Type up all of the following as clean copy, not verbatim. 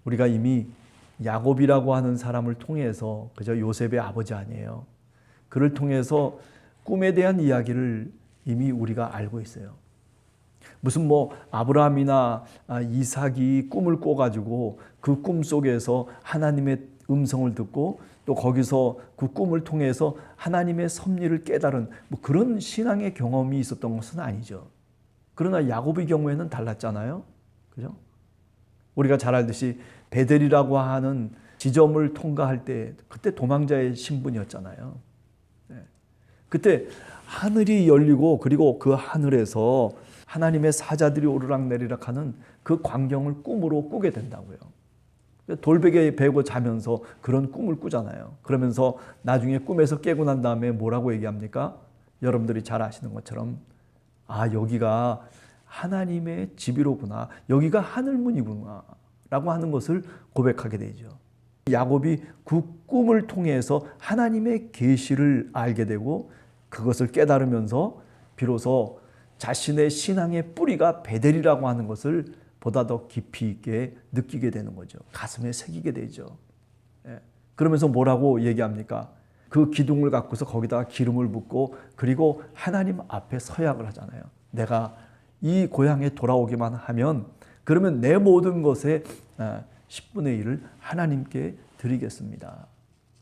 우리가 이미 야곱이라고 하는 사람을 통해서, 그저 요셉의 아버지 아니에요. 그를 통해서 꿈에 대한 이야기를 이미 우리가 알고 있어요. 무슨 아브라함이나 이삭이 꿈을 꿔가지고 그 꿈 속에서 하나님의 음성을 듣고 또 거기서 그 꿈을 통해서 하나님의 섭리를 깨달은 그런 신앙의 경험이 있었던 것은 아니죠. 그러나 야곱의 경우에는 달랐잖아요. 그죠? 우리가 잘 알듯이 베델이라고 하는 지점을 통과할 때 그때 도망자의 신분이었잖아요. 그때 하늘이 열리고 그리고 그 하늘에서 하나님의 사자들이 오르락내리락 하는 그 광경을 꿈으로 꾸게 된다고요. 돌베개에 베고 자면서 그런 꿈을 꾸잖아요. 그러면서 나중에 꿈에서 깨고 난 다음에 뭐라고 얘기합니까? 여러분들이 잘 아시는 것처럼 여기가 하나님의 집이로구나. 여기가 하늘문이구나 라고 하는 것을 고백하게 되죠. 야곱이 그 꿈을 통해서 하나님의 계시를 알게 되고 그것을 깨달으면서 비로소 자신의 신앙의 뿌리가 베델이라고 하는 것을 보다 더 깊이 있게 느끼게 되는 거죠. 가슴에 새기게 되죠. 그러면서 뭐라고 얘기합니까? 그 기둥을 갖고서 거기다가 기름을 붓고 그리고 하나님 앞에 서약을 하잖아요. 내가 이 고향에 돌아오기만 하면 그러면 내 모든 것의 10분의 1을 하나님께 드리겠습니다.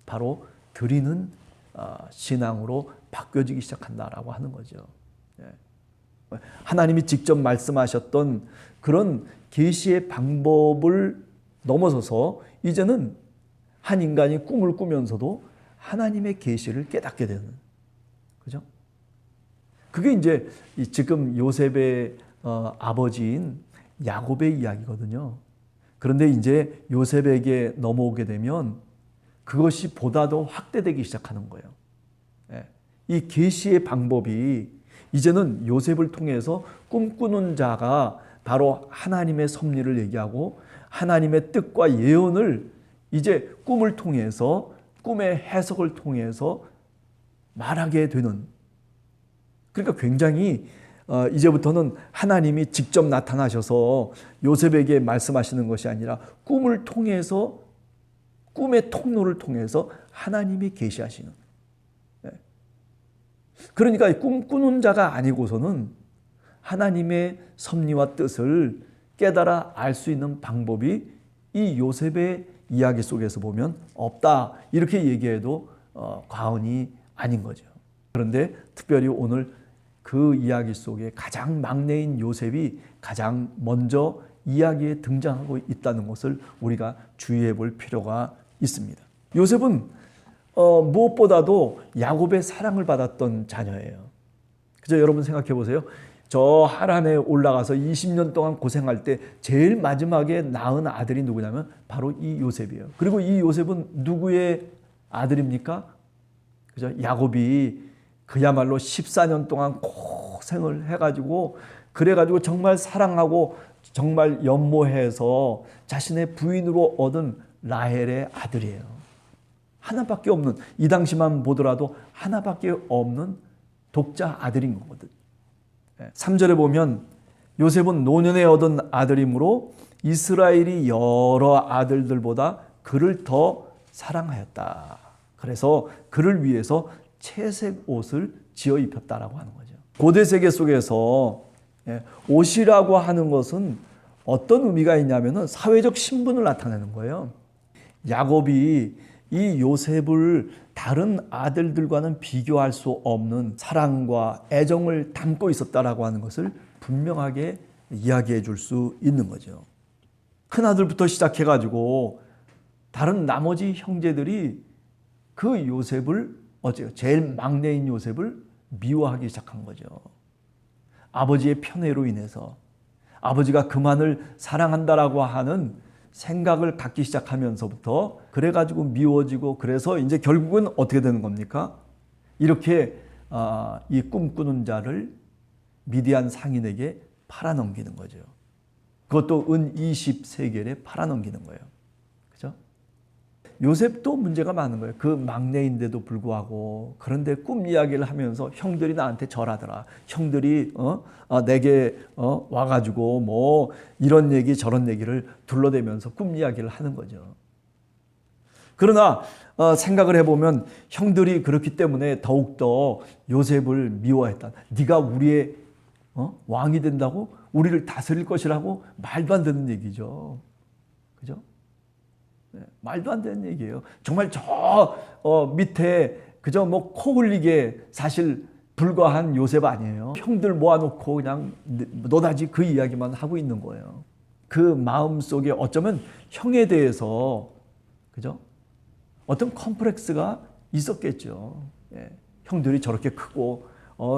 바로 드리는 신앙으로 바뀌어지기 시작한다라고 하는 거죠. 하나님이 직접 말씀하셨던 그런 계시의 방법을 넘어서서 이제는 한 인간이 꿈을 꾸면서도 하나님의 계시를 깨닫게 되는, 그죠? 그게 이제 지금 요셉의 아버지인 야곱의 이야기거든요. 그런데 이제 요셉에게 넘어오게 되면 그것이 보다 더 확대되기 시작하는 거예요. 이 계시의 방법이 이제는 요셉을 통해서 꿈꾸는 자가 바로 하나님의 섭리를 얘기하고 하나님의 뜻과 예언을 이제 꿈을 통해서 꿈의 해석을 통해서 말하게 되는, 그러니까 굉장히 이제부터는 하나님이 직접 나타나셔서 요셉에게 말씀하시는 것이 아니라 꿈을 통해서 꿈의 통로를 통해서 하나님이 계시하시는, 그러니까 꿈꾸는 자가 아니고서는 하나님의 섭리와 뜻을 깨달아 알 수 있는 방법이 이 요셉의 이야기 속에서 보면 없다, 이렇게 얘기해도 과언이 아닌 거죠. 그런데 특별히 오늘 그 이야기 속에 가장 막내인 요셉이 가장 먼저 이야기에 등장하고 있다는 것을 우리가 주의해 볼 필요가 있습니다. 요셉은 무엇보다도 야곱의 사랑을 받았던 자녀예요. 그죠? 여러분 생각해 보세요. 저 하란에 올라가서 20년 동안 고생할 때 제일 마지막에 낳은 아들이 누구냐면 바로 이 요셉이에요. 그리고 이 요셉은 누구의 아들입니까? 그죠? 야곱이 그야말로 14년 동안 고생을 해가지고 그래가지고 정말 사랑하고 정말 연모해서 자신의 부인으로 얻은 라헬의 아들이에요. 하나밖에 없는, 이 당시만 보더라도 하나밖에 없는 독자 아들인 거거든. 3절에 보면 요셉은 노년에 얻은 아들이므로 이스라엘이 여러 아들들보다 그를 더 사랑하였다. 그래서 그를 위해서 채색 옷을 지어 입혔다라고 하는 거죠. 고대 세계 속에서 옷이라고 하는 것은 어떤 의미가 있냐면은 사회적 신분을 나타내는 거예요. 야곱이 이 요셉을 다른 아들들과는 비교할 수 없는 사랑과 애정을 담고 있었다라고 하는 것을 분명하게 이야기해 줄 수 있는 거죠. 큰아들부터 시작해가지고 다른 나머지 형제들이 그 요셉을 제일 막내인 요셉을 미워하기 시작한 거죠. 아버지의 편애로 인해서 아버지가 그만을 사랑한다라고 하는 생각을 갖기 시작하면서부터 그래가지고 미워지고, 그래서 이제 결국은 어떻게 되는 겁니까? 이렇게 이 꿈꾸는 자를 미디안 상인에게 팔아넘기는 거죠. 그것도 은 20세겔에 팔아넘기는 거예요. 그죠? 요셉도 문제가 많은 거예요. 그 막내인데도 불구하고. 그런데 꿈 이야기를 하면서 형들이 나한테 절하더라. 형들이 내게 와가지고 뭐 이런 얘기 저런 얘기를 둘러대면서 꿈 이야기를 하는 거죠. 그러나 생각을 해보면 형들이 그렇기 때문에 더욱더 요셉을 미워했다. 네가 우리의 왕이 된다고? 우리를 다스릴 것이라고? 말도 안 되는 얘기죠. 그죠? 네, 말도 안 되는 얘기예요. 정말 저 밑에 그저 뭐 코 흘리게 사실 불과한 요셉 아니에요. 형들 모아놓고 그냥 노다지 그 이야기만 하고 있는 거예요. 그 마음 속에 어쩌면 형에 대해서 그죠? 어떤 컴플렉스가 있었겠죠. 예. 형들이 저렇게 크고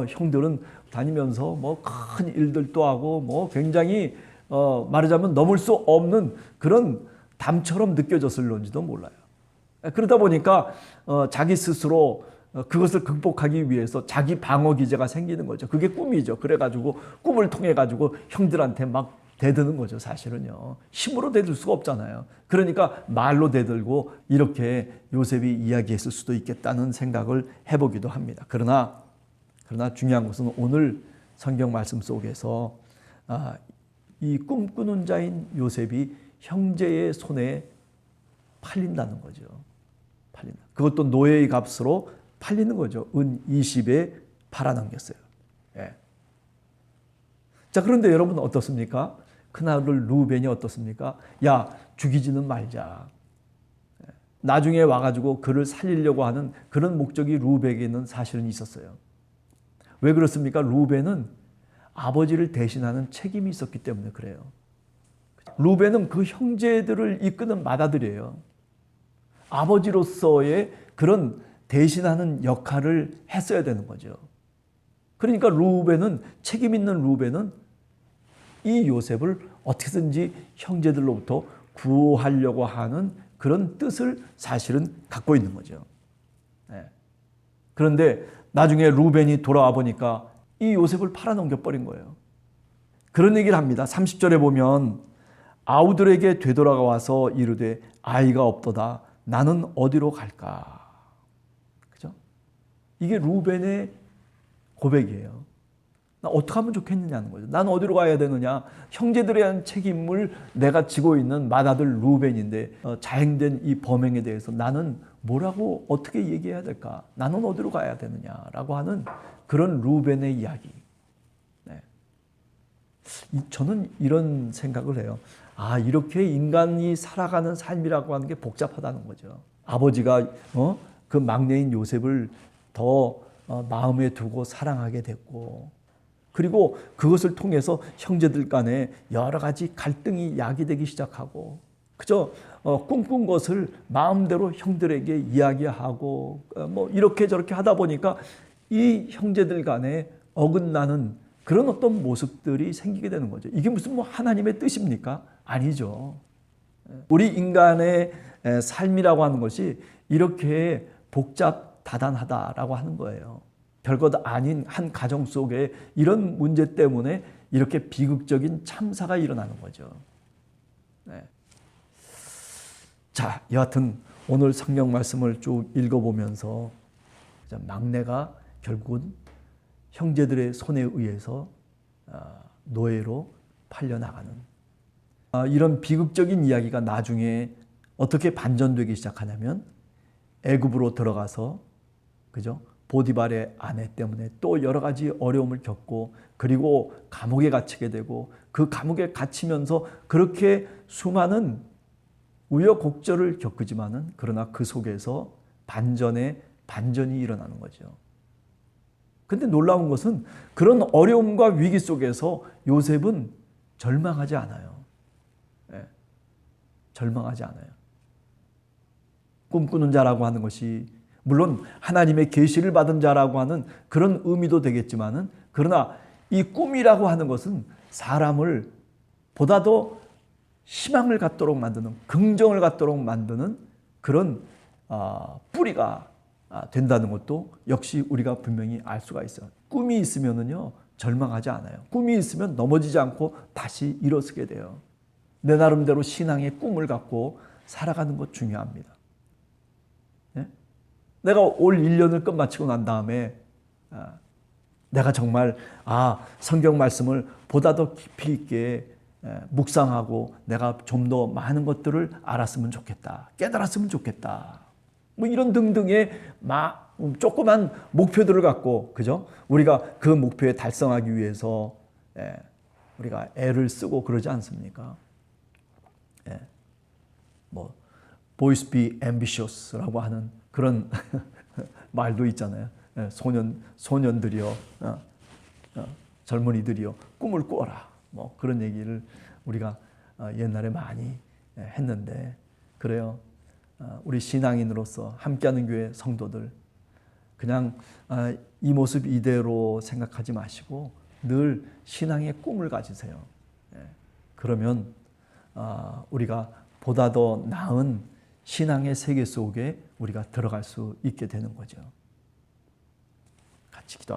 형들은 다니면서 뭐 큰 일들도 하고 뭐 굉장히 말하자면 넘을 수 없는 그런 담처럼 느껴졌을런지도 몰라요. 그러다 보니까 자기 스스로 그것을 극복하기 위해서 자기 방어 기제가 생기는 거죠. 그게 꿈이죠. 그래가지고 꿈을 통해 가지고 형들한테 막 대드는 거죠. 사실은요. 힘으로 대들 수가 없잖아요. 그러니까 말로 대들고 이렇게 요셉이 이야기했을 수도 있겠다는 생각을 해보기도 합니다. 그러나 중요한 것은 오늘 성경 말씀 속에서 이 꿈꾸는 자인 요셉이 형제의 손에 팔린다는 거죠. 팔린다. 그것도 노예의 값으로 팔리는 거죠. 은 20에 팔아넘겼어요. 예. 자, 그런데 여러분 어떻습니까? 그날을 루벤이 어떻습니까? 야, 죽이지는 말자. 나중에 와가지고 그를 살리려고 하는 그런 목적이 루벤에게는 사실은 있었어요. 왜 그렇습니까? 루벤은 아버지를 대신하는 책임이 있었기 때문에 그래요. 루벤은 그 형제들을 이끄는 맏아들이에요. 아버지로서의 그런 대신하는 역할을 했어야 되는 거죠. 그러니까 루벤은 책임 있는 루벤은 이 요셉을 어떻게든지 형제들로부터 구하려고 하는 그런 뜻을 사실은 갖고 있는 거죠. 네. 그런데 나중에 루벤이 돌아와 보니까 이 요셉을 팔아넘겨 버린 거예요. 그런 얘기를 합니다. 30절에 보면 아우들에게 되돌아와서 이르되 아이가 없도다. 나는 어디로 갈까? 그죠? 이게 루벤의 고백이에요. 나 어떻게 하면 좋겠느냐는 거죠. 난 어디로 가야 되느냐? 형제들에 대한 책임을 내가 지고 있는 맏아들 루벤인데 자행된 이 범행에 대해서 나는 뭐라고 어떻게 얘기해야 될까? 나는 어디로 가야 되느냐라고 하는 그런 루벤의 이야기. 네. 저는 이런 생각을 해요. 이렇게 인간이 살아가는 삶이라고 하는 게 복잡하다는 거죠. 아버지가 그 막내인 요셉을 더 마음에 두고 사랑하게 됐고, 그리고 그것을 통해서 형제들 간에 여러 가지 갈등이 야기되기 시작하고, 그저 꿈꾼 것을 마음대로 형들에게 이야기하고 뭐 이렇게 저렇게 하다 보니까 이 형제들 간에 어긋나는 그런 어떤 모습들이 생기게 되는 거죠. 이게 무슨 뭐 하나님의 뜻입니까? 아니죠. 우리 인간의 삶이라고 하는 것이 이렇게 복잡 다단하다라고 하는 거예요. 별것 아닌 한 가정 속에 이런 문제 때문에 이렇게 비극적인 참사가 일어나는 거죠. 네. 자, 여하튼 오늘 성경 말씀을 쭉 읽어보면서 막내가 결국은 형제들의 손에 의해서 노예로 팔려나가는 이런 비극적인 이야기가 나중에 어떻게 반전되기 시작하냐면 애굽으로 들어가서 그죠? 보디발의 아내 때문에 또 여러 가지 어려움을 겪고 그리고 감옥에 갇히게 되고 그 감옥에 갇히면서 그렇게 수많은 우여곡절을 겪지만은 그러나 그 속에서 반전이 일어나는 거죠. 근데 놀라운 것은 그런 어려움과 위기 속에서 요셉은 절망하지 않아요. 네. 절망하지 않아요. 꿈꾸는 자라고 하는 것이 물론 하나님의 계시를 받은 자라고 하는 그런 의미도 되겠지만은 그러나 이 꿈이라고 하는 것은 사람을 보다 더 희망을 갖도록 만드는 긍정을 갖도록 만드는 그런 뿌리가 된다는 것도 역시 우리가 분명히 알 수가 있어요. 꿈이 있으면은요 절망하지 않아요. 꿈이 있으면 넘어지지 않고 다시 일어서게 돼요. 내 나름대로 신앙의 꿈을 갖고 살아가는 것 중요합니다. 내가 올 1년을 끝마치고 난 다음에 내가 정말 성경 말씀을 보다 더 깊이 있게 묵상하고 내가 좀 더 많은 것들을 알았으면 좋겠다. 깨달았으면 좋겠다. 뭐 이런 등등의 조그만 목표들을 갖고, 그죠? 우리가 그 목표에 달성하기 위해서 우리가 애를 쓰고 그러지 않습니까? 뭐 boys be ambitious라고 하는 그런 말도 있잖아요. 소년들이여, 젊은이들이여 꿈을 꾸어라. 뭐 그런 얘기를 우리가 옛날에 많이 했는데, 그래요. 우리 신앙인으로서 함께하는 교회 성도들, 그냥 이 모습 이대로 생각하지 마시고 늘 신앙의 꿈을 가지세요. 그러면 우리가 보다 더 나은 신앙의 세계 속에 우리가 들어갈 수 있게 되는 거죠. 같이 기도.